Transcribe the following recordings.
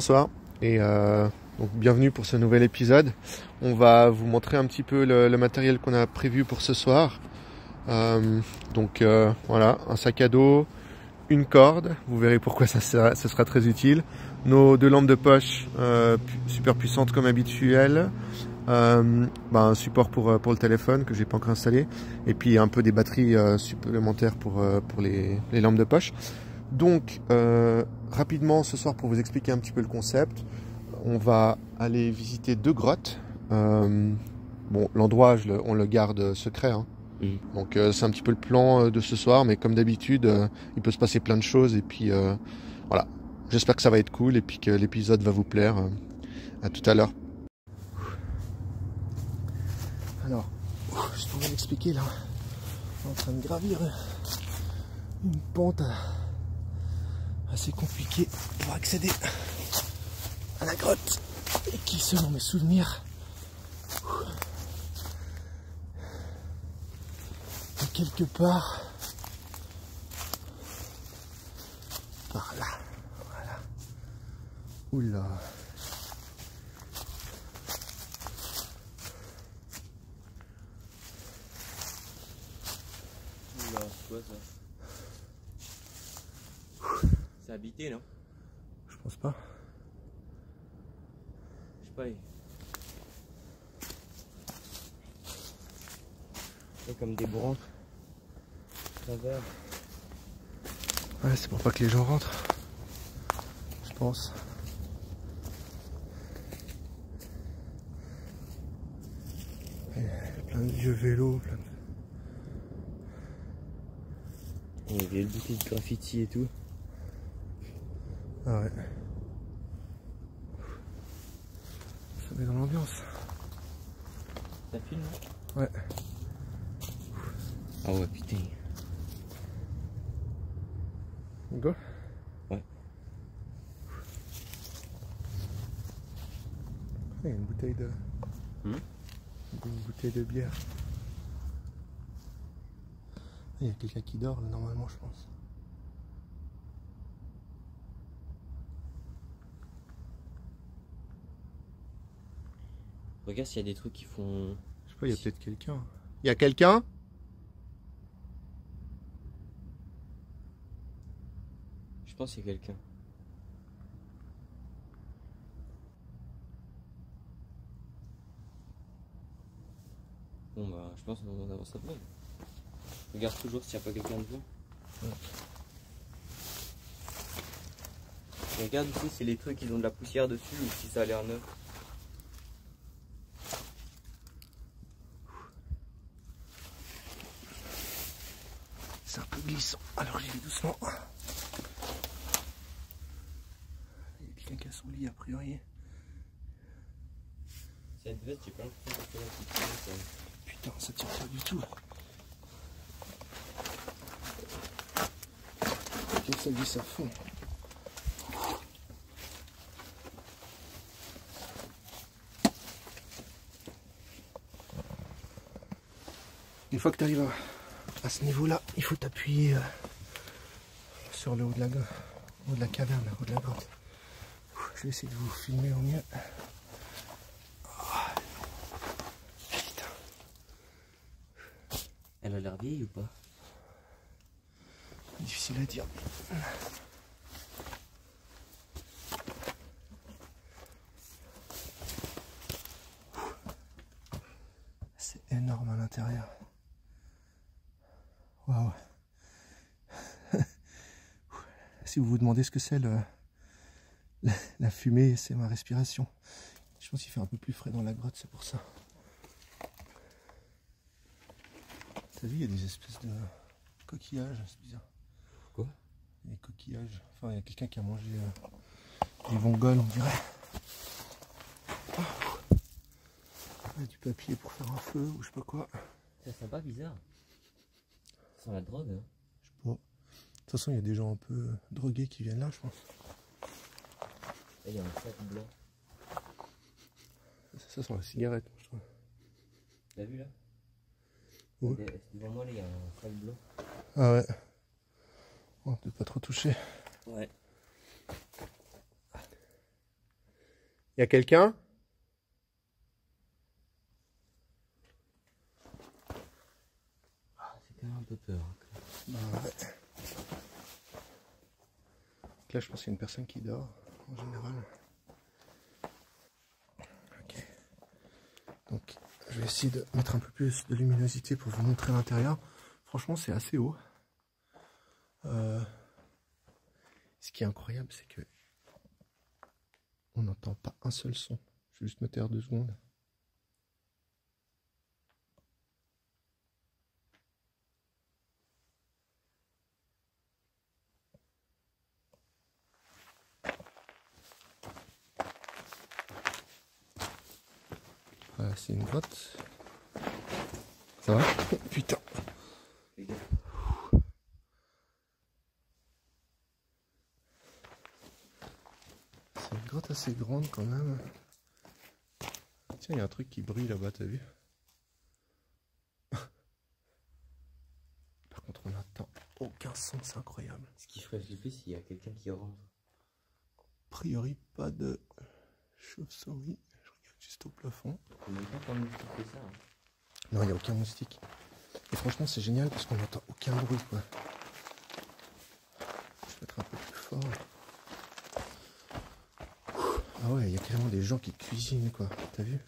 François et donc bienvenue pour ce nouvel épisode. On va vous montrer un petit peu le matériel qu'on a prévu pour ce soir. Voilà, un sac à dos, une corde, vous verrez pourquoi ça sera très utile. Nos deux lampes de poche super puissantes comme habituel. Un support pour le téléphone que j'ai pas encore installé. Et puis un peu des batteries supplémentaires pour les lampes de poche. Donc, rapidement ce soir pour vous expliquer un petit peu le concept, on va aller visiter deux grottes. L'endroit, on le garde secret. Hein. Donc c'est un petit peu le plan de ce soir, mais comme d'habitude, il peut se passer plein de choses. Et puis voilà, j'espère que ça va être cool et puis que l'épisode va vous plaire. À tout à l'heure. Alors, je pourrais l'expliquer là, en train de gravir une pente assez compliquée pour accéder à la grotte et qui, selon mes souvenirs, est quelque part par là. Voilà. Oula. C'est quoi ça? C'est habité, non? Je pense pas. Je sais pas. C'est comme des branches. Travers. Ouais, c'est pour pas que les gens rentrent. Je pense. Il y a plein de vieux vélos, plein de... Il y avait le bouquet de graffiti et tout. Ah ouais. Ça met dans l'ambiance. Ça filme, non? Ouais. Ah ouais, putain. On go? Ouais. Il y a une bouteille de... Une bouteille de bière. Il y a quelqu'un qui dort là, normalement, je pense. Regarde s'il y a des trucs qui font... Je sais pas, il y a peut-être quelqu'un. Il y a quelqu'un? Je pense qu'il y a quelqu'un. Bon bah, je pense qu'on avance un peu. Regarde toujours s'il n'y a pas quelqu'un devant. Ouais. Regarde aussi si les trucs ils ont de la poussière dessus ou si ça a l'air neuf. C'est un peu glissant, alors j'y vais doucement. Il y a quelqu'un qui a son lit a priori. Cette veste, j'ai pas l'impression que c'est là qui tient. Putain, ça tient pas du tout. Ok, ça glisse à fond. Une fois que tu arrives à ce niveau-là, il faut t'appuyer sur le haut de la caverne, le haut de la grotte. Je vais essayer de vous filmer au mieux. Putain. Elle a l'air vieille ou pas? Difficile à dire. C'est énorme à l'intérieur. Waouh. Si vous vous demandez ce que c'est la fumée, c'est ma respiration. Je pense qu'il fait un peu plus frais dans la grotte, c'est pour ça. T'as vu, il y a des espèces de coquillages, c'est bizarre. Quoi? Des coquillages. Enfin, il y a quelqu'un qui a mangé des vongols, on dirait. Il y a du papier pour faire un feu ou je sais pas quoi. Ça sent pas bizarre. Ça sent la drogue, hein. Je sais pas. De toute façon, il y a des gens un peu drogués qui viennent là, je pense. Et il y a un sac blanc. Ça sent la cigarette, je trouve. T'as vu là? Ouais. Devant moi, là, il y a un sac blanc. Ah ouais. On peut pas trop toucher. Ouais. Il y a quelqu'un? Ah, c'est quand même un peu peur. Bah ouais. Là, je pense qu'il y a une personne qui dort, en général. Ok. Donc, je vais essayer de mettre un peu plus de luminosité pour vous montrer l'intérieur. Franchement, c'est assez haut. Ce qui est incroyable, c'est que on n'entend pas un seul son. Je vais juste me taire 2 secondes. Voilà, c'est une grotte. Ça va? Putain. C'est une grotte assez grande quand même. Tiens, il y a un truc qui brille là-bas, t'as vu? Par contre, on n'entend aucun son, c'est incroyable. Ce qui ferait flipper s'il y a quelqu'un qui rentre. A priori, pas de chauve-souris. Je regarde juste au plafond. On n'a pas tant de moustique que ça. Hein. Non, il n'y a aucun moustique. Et franchement, c'est génial parce qu'on n'entend aucun bruit, quoi. Je vais mettre un peu plus fort. Ah ouais, il y a carrément des gens qui cuisinent, quoi. T'as vu?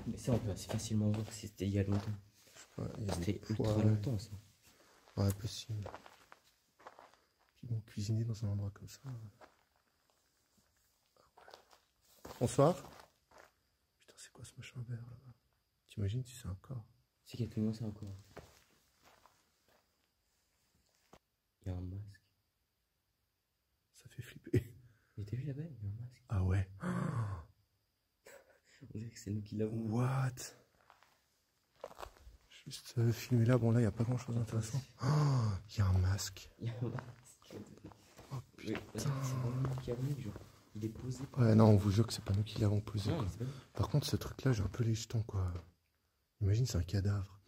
Mais ça, on peut assez facilement voir que c'était il y a longtemps. C'était ultra longtemps, ça. Ouais, possible. Qui vont cuisiner dans un endroit comme ça. Bonsoir. Putain, c'est quoi ce machin vert là-bas? T'imagines si c'est un corps? C'est exactement ça encore. Il y a un masque. Ça fait flipper. Mais t'as vu là-bas, il y a un masque. Ah ouais. On dirait que c'est nous qui l'avons. What? Juste filmer là, bon là il n'y a pas grand chose d'intéressant. Oh, il y a un masque. Il y a un masque. Oh Oui, putain. c'est pas nous qui avons, genre. Il est posé. Ouais, non, on vous jure que c'est pas nous qui l'avons posé. Non, Quoi. c'est pas... Par contre, ce truc là, j'ai un peu les jetons quoi. Imagine, c'est un cadavre.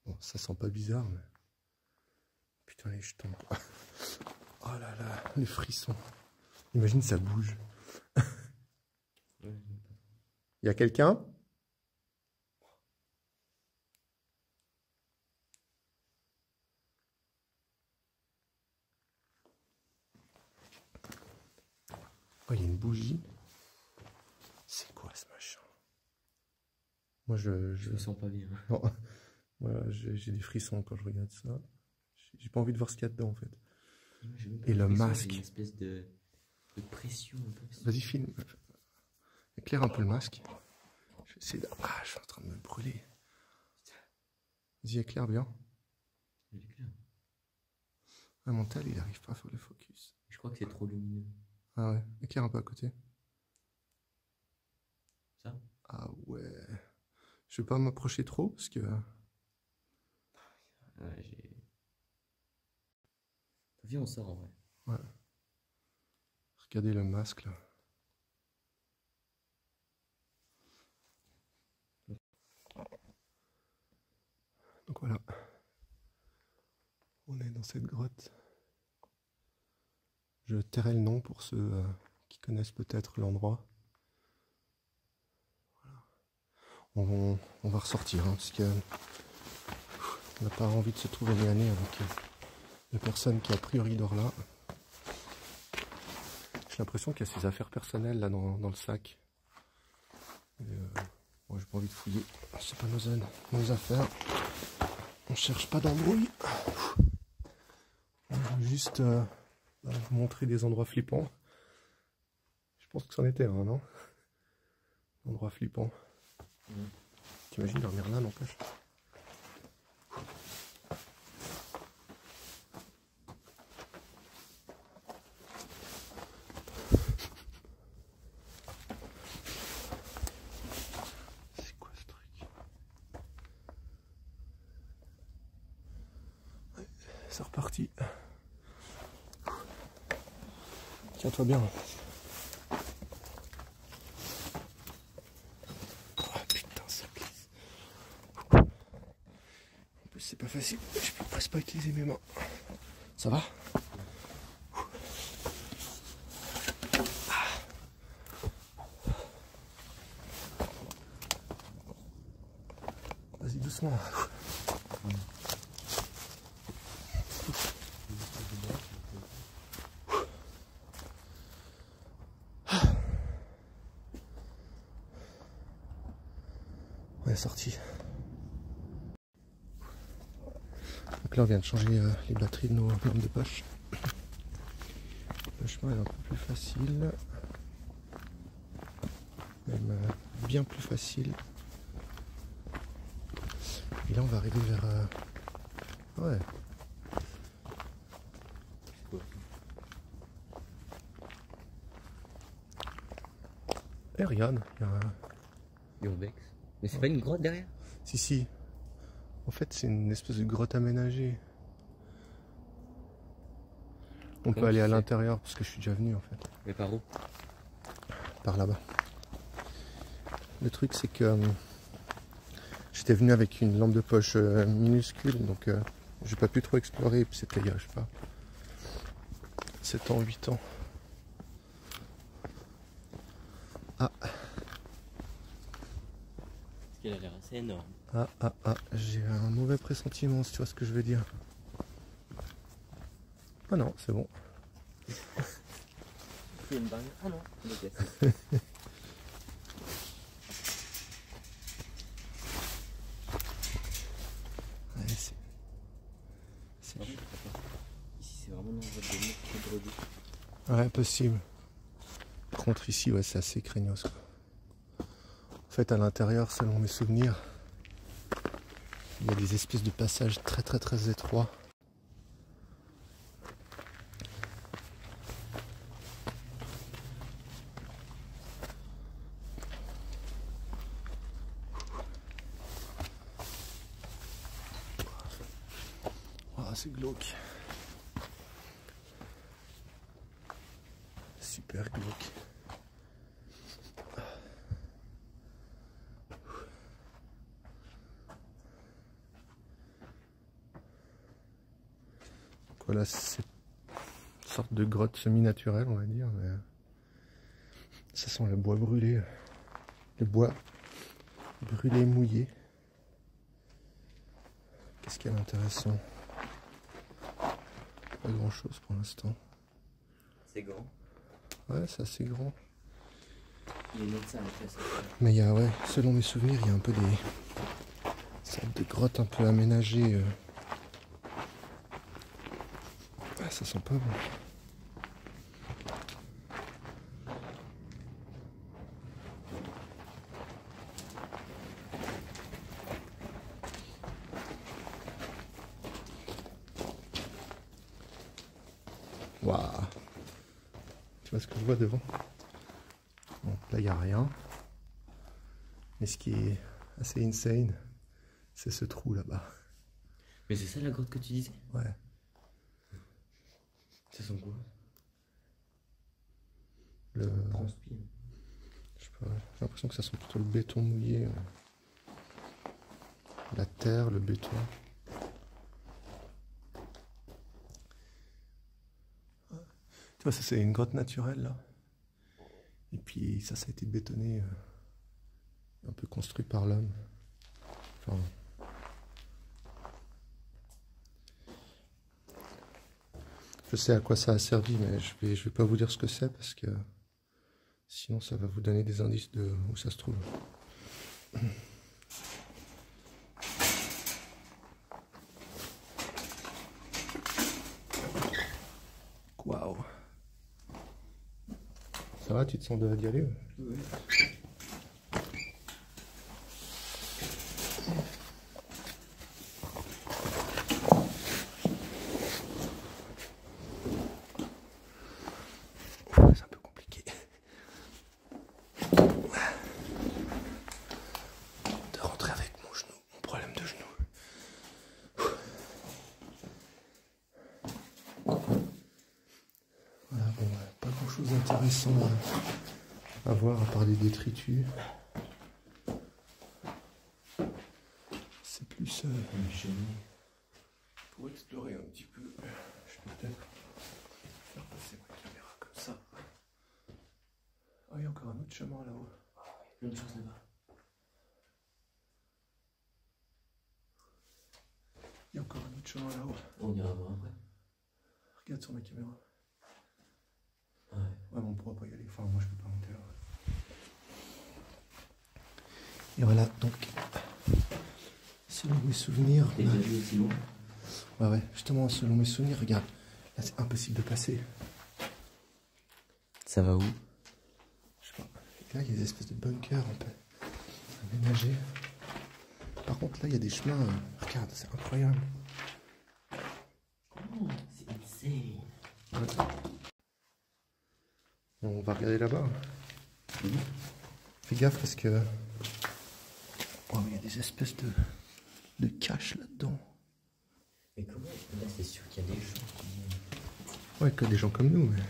Bon, ça sent pas bizarre, mais. Putain, les jetons quoi. Oh là là, les frissons. Imagine, ça bouge. Ouais, Il y a quelqu'un? Oh, il y a une bougie. C'est quoi ce machin? Moi, je me sens pas bien. Non, voilà, j'ai des frissons quand je regarde ça. J'ai pas envie de voir ce qu'il y a dedans en fait. Et le masque. Une espèce de pression un peu. Vas-y, filme. Éclaire un peu le masque. Je vais essayer de... Ah, je suis en train de me brûler. Vas-y, éclaire bien. Il est clair. Ah, mon tel, il arrive pas à faire le focus. Je crois que c'est trop lumineux. Ah ouais, éclaire un peu à côté. Ça? Ah ouais. Je vais pas m'approcher trop parce que... Ouais, j'ai... Viens, on sort en vrai. Ouais. Regardez le masque là. Donc voilà. On est dans cette grotte. Je tairai le nom pour ceux qui connaissent peut-être l'endroit. Voilà. On va ressortir hein, parce que on n'a pas envie de se trouver nez à nez avec la personne qui a priori dort là. J'ai l'impression qu'il y a ses affaires personnelles là dans le sac. Moi j'ai pas envie de fouiller. C'est pas nos affaires. On cherche pas d'embrouille. On va juste vous montrer des endroits flippants. Je pense que c'en était un, non? Endroit flippant. T'imagines dormir là, n'empêche. C'est quoi ce truc? Ouais, c'est reparti. Tiens-toi bien. C'est pas facile, je peux presque pas utiliser mes mains. Ça va? doucement. On est sorti. Donc là on vient de changer les batteries de nos lampes de poche. Le chemin est un peu plus facile. Même bien plus facile. Et là on va arriver vers... Ouais. Et regarde, il y a un... Urbex. Mais c'est pas une grotte derrière? Si, si. En fait, c'est une espèce de grotte aménagée. On peut aller à l'intérieur parce que je suis déjà venu en fait. Mais par où? Par là-bas. Le truc, c'est que j'étais venu avec une lampe de poche minuscule, donc j'ai pas pu trop explorer. Et puis c'était il y a, je sais pas, 7 ans, 8 ans. Ah. Parce qu'elle a l'air assez énorme. J'ai un mauvais pressentiment, si tu vois ce que je veux dire. Ah non, c'est bon. Il y a une barrière. Ah non, elle est cassée. Ouais, c'est... Ici, c'est vraiment dans votre de brebis. Ouais, possible. Par contre, ici, ouais, c'est assez craignos, quoi. En fait, à l'intérieur, selon mes souvenirs, il y a des espèces de passages très très très étroits. Ah, c'est glauque. Super glauque. Voilà, c'est une sorte de grotte semi-naturelle, on va dire, mais ça sent le bois brûlé, le bois brûlé mouillé. Qu'est-ce qu'il y a d'intéressant? Pas grand-chose pour l'instant. C'est grand. Ouais, c'est assez grand. Il y a une autre salle après ça. Mais il y a, ouais, selon mes souvenirs, il y a un peu des sortes de grottes un peu aménagées. Ah, ça sent pas bon. Waouh. Tu vois ce que je vois devant? Bon, là, il n'y a rien. Mais ce qui est assez insane, c'est ce trou là-bas. Mais c'est ça la grotte que tu disais? Ouais. Ça sent quoi? Le... Transpire. Je sais pas, j'ai l'impression que ça sent plutôt le béton mouillé. La terre, le béton. Tu vois, ça c'est une grotte naturelle là. Et puis ça a été bétonné, un peu construit par l'homme. Enfin, je sais à quoi ça a servi, mais je vais pas vous dire ce que c'est parce que sinon ça va vous donner des indices de où ça se trouve. Waouh. Ça va, tu te sens d'y aller? Oui. C'est un peu compliqué de rentrer avec mon genou, mon problème de genou. Voilà, bon, pas grand chose d'intéressant à voir à part des détritus. C'est plus pour explorer un petit peu. Je peux peut-être faire passer ma caméra comme ça. Ah, il y a encore un autre chemin là-haut. Plein de choses là-bas. chemin là-haut. On ira voir après. Regarde sur ma caméra. Ouais. Ouais, mais on pourra pas y aller. Enfin, moi, je peux pas monter là. Et voilà, donc, selon mes souvenirs... T'es déjà vu aussi loin? Ouais, ouais, justement, selon mes souvenirs, regarde, là, c'est impossible de passer. Ça va où? Je sais pas. Là, il y a des espèces de bunkers un peu aménagés. Par contre, là, il y a des chemins... regarde, c'est incroyable. Oh, c'est insane. Ouais. On va regarder là-bas. Fais gaffe parce que... oh, mais il y a des espèces de caches là-dedans. Mais comment? Là, c'est sûr qu'il y a des gens qui... Ouais, que des gens comme nous, mais...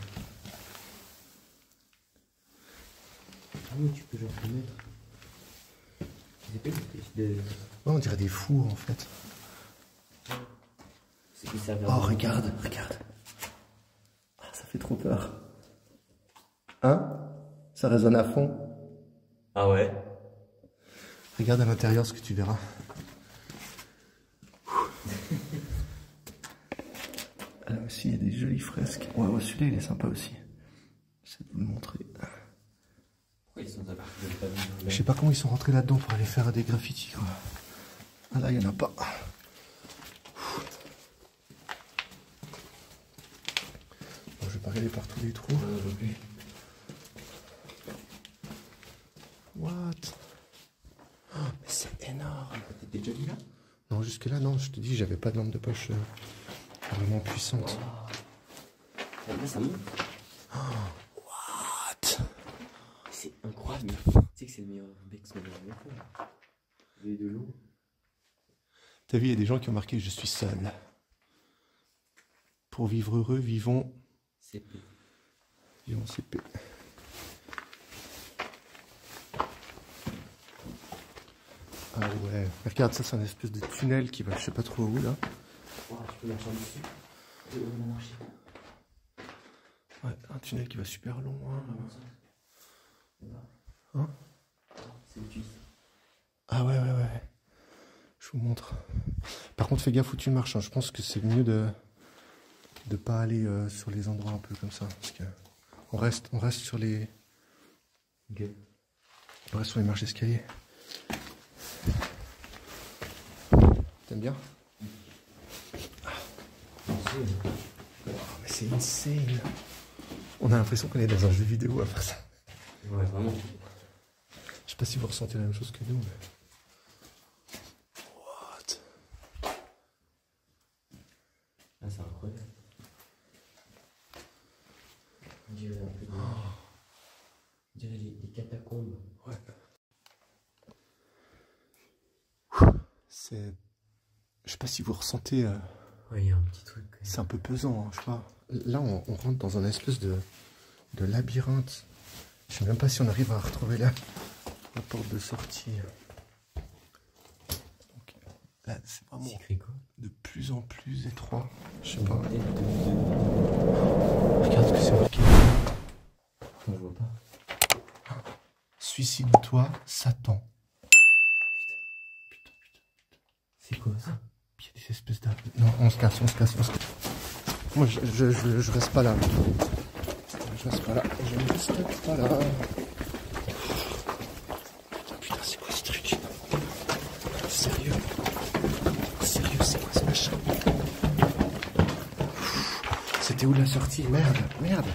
Ah oui, tu peux genre te mettre... C'est pas de... ouais, on dirait des fours, en fait. C'est qui servent Oh, regarde, regarde. Ah, ça fait trop peur. Hein? Ça résonne à fond. Ah ouais? Regarde à l'intérieur ce que tu verras. Là aussi, il y a des jolies fresques. Ouais, ouais, celui-là, il est sympa aussi. J'essaie de vous le montrer. Pourquoi ils sont à partir de pas vivre? Je sais pas comment ils sont rentrés là-dedans pour aller faire des graffitis, quoi. Ah là, il y en a pas. Bon, je vais pas regarder par tous les trous. What? Oh, mais c'est énorme. T'étais déjà vu là? Non, jusque-là, non. Je te dis, j'avais pas de lampe de poche vraiment puissante. Là, ça monte. What? C'est incroyable. Tu sais que c'est le meilleur bec qu'on a jamais fait. Il y a de l'eau. T'as vu, il y a des gens qui ont marqué « Je suis seul ». Pour vivre heureux, vivons... CP. Vivons CP. Ah ouais. Regarde, ça, c'est un espèce de tunnel qui va je sais pas trop où, là. Oh, tu peux marcher dessus. On a marché. Ouais, un tunnel qui va super loin. Hein? C'est le Suisse. Ah ouais, ouais, ouais. Je vous montre. Par contre, fais gaffe où tu marches. Hein. Je pense que c'est mieux de pas aller sur les endroits un peu comme ça. Parce que on reste sur les... Okay. On reste sur les marches d'escalier. T'aimes bien? Oh, mais c'est insane. On a l'impression qu'on est dans un jeu vidéo après ça. Ouais, vraiment. Je sais pas si vous ressentez la même chose que nous, mais... What? Ah, c'est incroyable. On dirait un peu de... On dirait des catacombes. Ouais. C'est... Je sais pas si vous ressentez... Ouais, il y a un petit truc. C'est un peu pesant, hein, je sais pas. Là, on rentre dans un espèce de labyrinthe. Je sais même pas si on arrive à retrouver la porte de sortie. Donc, là, c'est vraiment de plus en plus étroit. Je sais pas. Regarde ce que c'est marqué. Je vois pas. Suicide-toi, Satan. Putain. C'est quoi ça? Il y a des espèces de... Non, on se casse. Moi, je reste pas là. Je reste pas là. Putain, c'est quoi ce truc? Sérieux, c'est quoi ce machin? C'était où la sortie? Merde.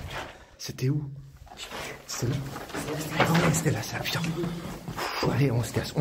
C'était où? C'était là? Ah ouais, c'était là, ça. Putain. Allez, on se casse.